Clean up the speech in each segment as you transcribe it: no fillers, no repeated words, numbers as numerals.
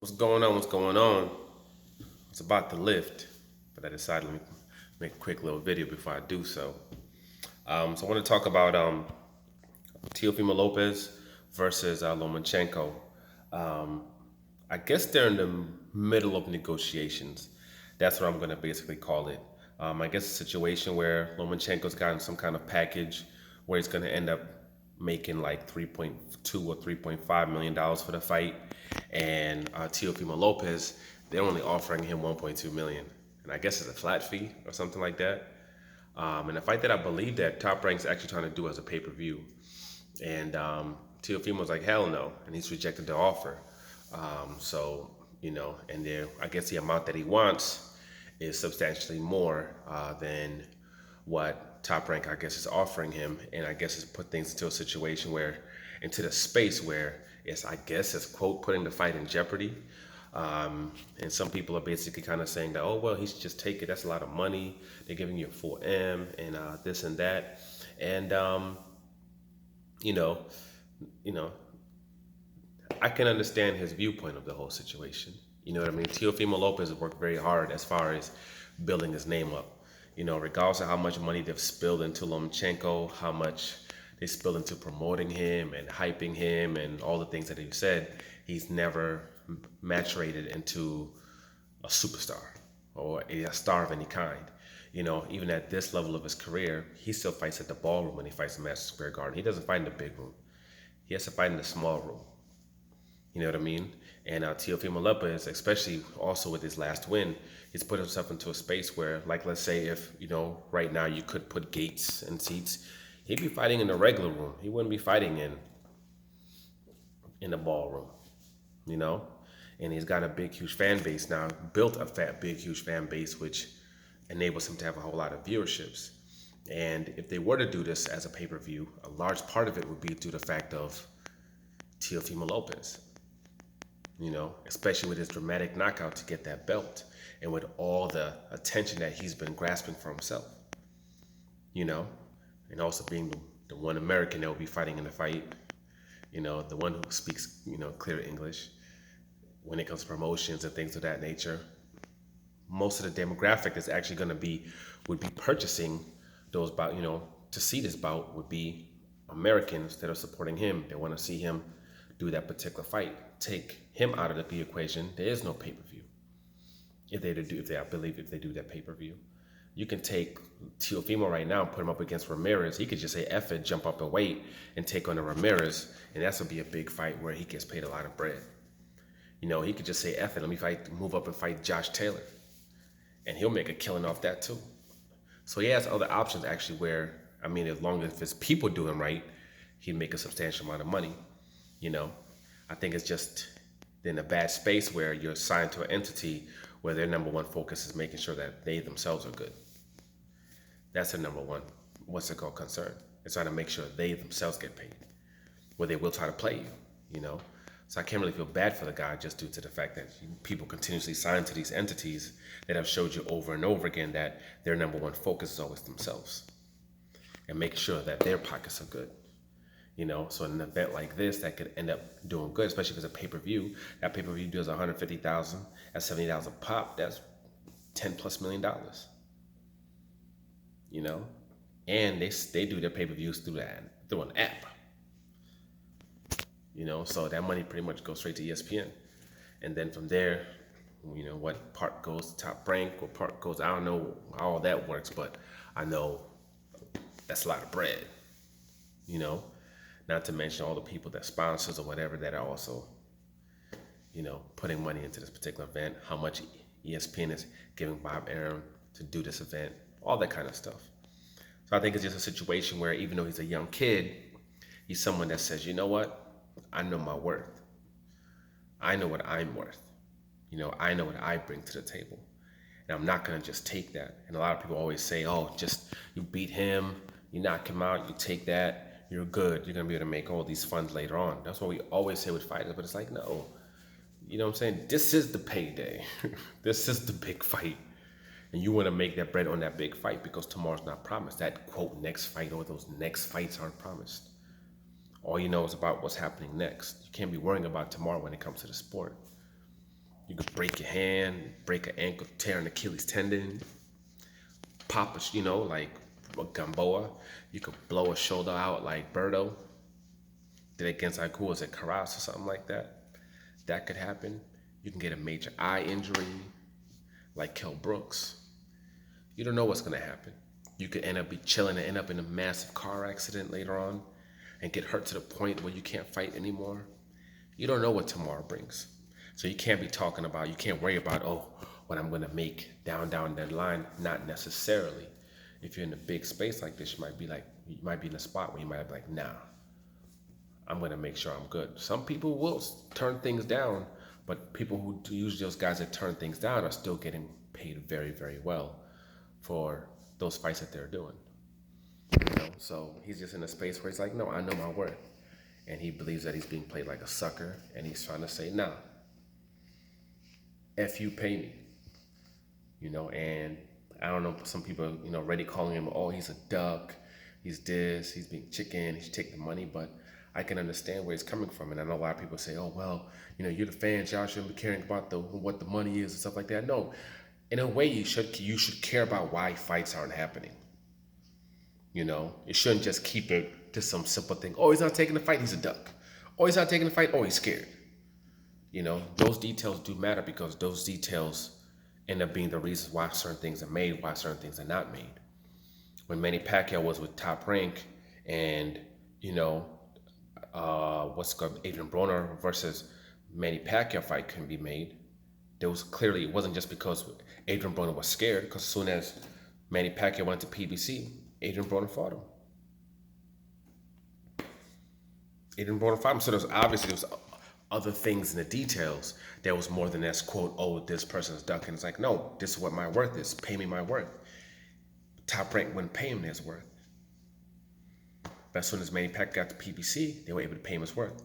What's going on? What's going on? I was about to lift, but I decided let me make a quick little video before I do so. So I want to talk about Teofimo Lopez versus Lomachenko. Um, I guess they're in the middle of negotiations. That's what I'm going to basically call it. I guess a situation where Lomachenko's gotten some kind of package where he's going to end up making like 3.2 or 3.5 million dollars for the fight, and Teofimo Lopez, they're only offering him 1.2 million, and I guess it's a flat fee or something like that. And a fight that I believe that Top Rank's actually trying to do as a pay-per-view, and Teofimo's like hell no, and he's rejected the offer. So and there, I guess the amount that he wants is substantially more than what Top Rank, I guess, is offering him, and I guess it's put things into a situation where, into the space where it's, I guess, it's quote putting the fight in jeopardy. And some people are basically kind of saying that, oh well, he should just take it. That's a lot of money. They're giving you a full M and this and that, and you know, you know, I can understand his viewpoint of the whole situation. You know what I mean? Teofimo Lopez has worked very hard as far as building his name up. Regardless of how much money they've spilled into Lomachenko, how much they spilled into promoting him and hyping him and all the things that he said, he's never maturated into a superstar or a star of any kind. Even at this level of his career, he still fights at the ballroom when he fights in Madison Square Garden. He doesn't fight in the big room. He has to fight in the small room. You know what I mean? And Teofimo Lopez, especially also with his last win, he's put himself into a space where, like, let's say if, right now you could put gates and seats, he'd be fighting in the regular room. He wouldn't be fighting in the ballroom, you know? And he's got a big, huge fan base now, built a big, huge fan base, which enables him to have a whole lot of viewerships. And if they were to do this as a pay-per-view, a large part of it would be due to the fact of Teofimo Lopez, especially with his dramatic knockout to get that belt and with all the attention that he's been grasping for himself, you know, and also being the one American that will be fighting in the fight, the one who speaks, clear English when it comes to promotions and things of that nature. Most of the demographic that's actually going to would be purchasing those bout, to see this bout would be Americans that are supporting him. They want to see him do that particular fight. Take him out of the equation. There is no pay-per-view. If they do that pay-per-view, you can take Teofimo right now and put him up against Ramirez. He could just say F it, jump up and wait, and take on the Ramirez, and that's gonna be a big fight where he gets paid a lot of bread. He could just say F it, let me move up and fight Josh Taylor, and he'll make a killing off that too. So he has other options actually where, as long as his people do him right, he'd make a substantial amount of money. I think it's just in a bad space where you're assigned to an entity where their number one focus is making sure that they themselves are good. That's their number one, concern. It's trying to make sure they themselves get paid, where they will try to play you. So I can't really feel bad for the guy just due to the fact that people continuously sign to these entities that have showed you over and over again that their number one focus is always themselves and make sure that their pockets are good. So an event like this that could end up doing good, especially if it's a pay-per-view. That pay-per-view does 150,000 at 70,000 pop. That's $10+ million. And they do their pay-per-views through an app. So that money pretty much goes straight to ESPN, and then from there, what part goes to Top Rank, what part goes, I don't know how all that works, but I know that's a lot of bread. Not to mention all the people that sponsors or whatever that are also, putting money into this particular event, how much ESPN is giving Bob Arum to do this event, all that kind of stuff. So I think it's just a situation where even though he's a young kid, he's someone that says, you know what? I know my worth. I know what I'm worth. I know what I bring to the table. And I'm not going to just take that. And a lot of people always say, oh, just you beat him, you knock him out, you take that, you're good. You're going to be able to make all these funds later on. That's what we always say with fighters, but it's like, no. You know what I'm saying? This is the payday. This is the big fight. And you want to make that bread on that big fight because tomorrow's not promised. That, quote, next fight or those next fights aren't promised. All you know is about what's happening next. You can't be worrying about tomorrow when it comes to the sport. could break your hand, break an ankle, tear an Achilles tendon, pop a, like a Gamboa. You could blow a shoulder out like Berto did against, like, who was it, Carras or something like that. That could happen. You can get a major eye injury like Kell Brooks. You don't know what's going to happen. You could end up be chilling and end up in a massive car accident later on and get hurt to the point where you can't fight anymore. You don't know what tomorrow brings. So you can't be talking about, you can't worry about, oh, what I'm going to make down that line. Not necessarily. If you're in a big space like this, you might be in a spot where you might be like, nah, I'm going to make sure I'm good. Some people will turn things down, but people who usually those guys that turn things down are still getting paid very, very well for those fights that they're doing. So he's just in a space where he's like, no, I know my worth. And he believes that he's being played like a sucker, and he's trying to say, nah, F you, pay me. And I don't know, some people, already calling him, oh, he's a duck, he's this, he's being chicken, he should take the money, but I can understand where he's coming from. And I know a lot of people say, oh, well, you're the fans, y'all shouldn't be caring about what the money is and stuff like that. No, in a way, you should care about why fights aren't happening. It shouldn't just keep it to some simple thing. Oh, he's not taking the fight, he's a duck. Oh, he's not taking the fight, oh, he's scared. Those details do matter, because those details end up being the reasons why certain things are made, why certain things are not made. When Manny Pacquiao was with Top Rank, and what's called Adrian Broner versus Manny Pacquiao fight couldn't be made, there was clearly, it wasn't just because Adrian Broner was scared, because as soon as Manny Pacquiao went to PBC, Adrian Broner fought him. So there's other things in the details. There was more than this quote, oh, this person's ducking. It's like, no, this is what my worth is. Pay me my worth. Top Rank wouldn't pay him his worth. But as soon as Manny Pacquiao got to PBC, they were able to pay him his worth.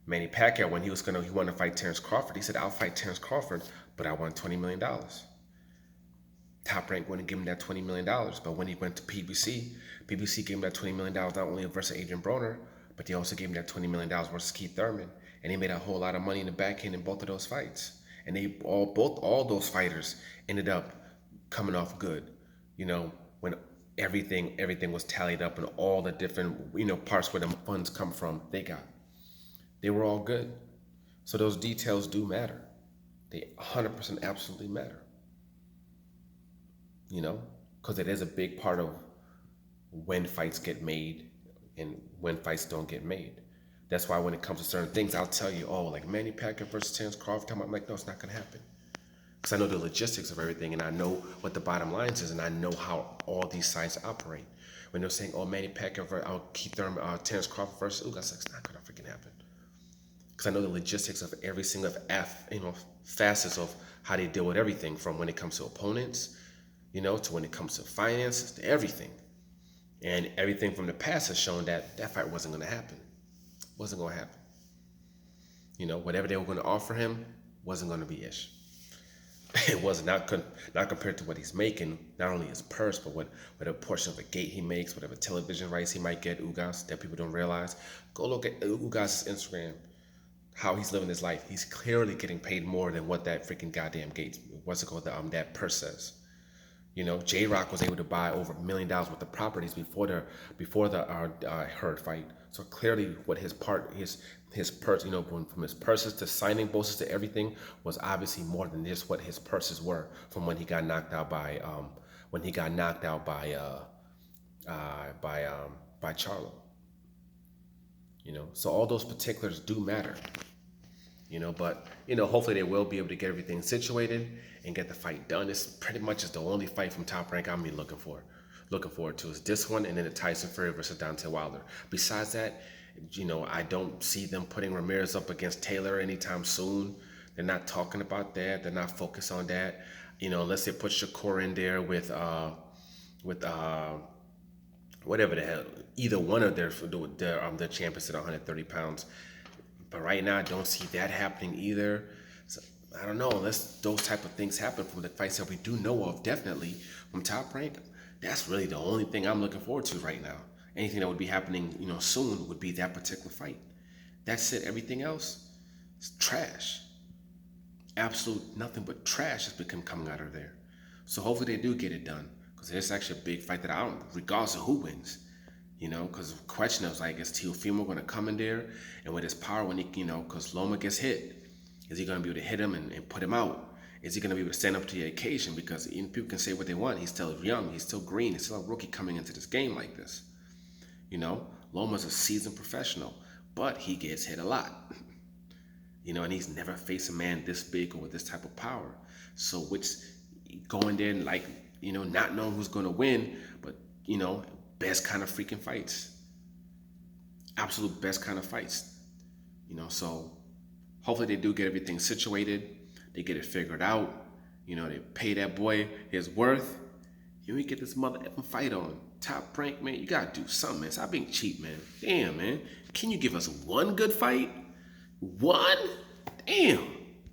Manny Pacquiao, when he wanted to fight Terrence Crawford, he said, I'll fight Terrence Crawford, but I want $20 million. Top Rank wouldn't give him that $20 million, but when he went to PBC gave him that $20 million not only versus Adrian Broner, but they also gave him that $20 million versus Keith Thurman, and he made a whole lot of money in the back end in both of those fights. And all those fighters ended up coming off good, when everything was tallied up and all the different parts where the funds come from, they were all good. So those details do matter. They 100% absolutely matter. Because it is a big part of when fights get made and when fights don't get made. That's why when it comes to certain things, I'll tell you, oh, like Manny Pacquiao versus Terrence Crawford, I'm like, no, it's not going to happen. Because I know the logistics of everything, and I know what the bottom lines is, and I know how all these sides operate. When they're saying, oh, Manny Pacquiao versus Keith Thurman, Terrence Crawford versus Ugas, it's not going to freaking happen. Because I know the logistics of every single facets of how they deal with everything, from when it comes to opponents, to when it comes to finances, to everything. And everything from the past has shown that fight wasn't going to happen. Wasn't going to happen. Whatever they were going to offer him wasn't going to be ish. It was not compared to what he's making, not only his purse, but whatever portion of a gate he makes, whatever television rights he might get, Ugas, that people don't realize. Go look at Ugas' Instagram, how he's living his life. He's clearly getting paid more than what that freaking goddamn gate, that purse says. J-Rock was able to buy over $1 million worth of properties before the Hurd fight. So clearly, what his purse, from his purses to signing bonuses to everything, was obviously more than just what his purses were from when he got knocked out by Charlo. So all those particulars do matter. But hopefully they will be able to get everything situated and get the fight done. It's pretty much the only fight from Top Rank I'm looking forward to is this one, and then the Tyson Fury versus Deontay Wilder. Besides that, I don't see them putting Ramirez up against Taylor anytime soon. They're not talking about that. They're not focused on that. Unless they put Shakur in there with whatever the hell, either one of their champions at 130 pounds. But right now, I don't see that happening either. So, I don't know, unless those type of things happen from the fights that we do know of, definitely from Top Rank. That's really the only thing I'm looking forward to right now. Anything that would be happening, soon would be that particular fight. That's it. Everything else is trash. Absolute nothing but trash has become coming out of there. So hopefully they do get it done because it's actually a big fight that I don't, regardless of who wins. Because the question is like, is Teofimo going to come in there and with his power when he, because Loma gets hit, is he going to be able to hit him and put him out? Is he going to be able to stand up to the occasion? Because people can say what they want. He's still young. He's still green. He's still a rookie coming into this game like this. Loma's a seasoned professional, but he gets hit a lot. And he's never faced a man this big or with this type of power. So which going there and like, not knowing who's going to win, but, best kind of freaking fights. Absolute best kind of fights. So hopefully they do get everything situated. They get it figured out. They pay that boy his worth. We get this mother effing fight on. Top Rank, man. You gotta do something, man. Stop being cheap, man. Damn, man. Can you give us one good fight? One? Damn.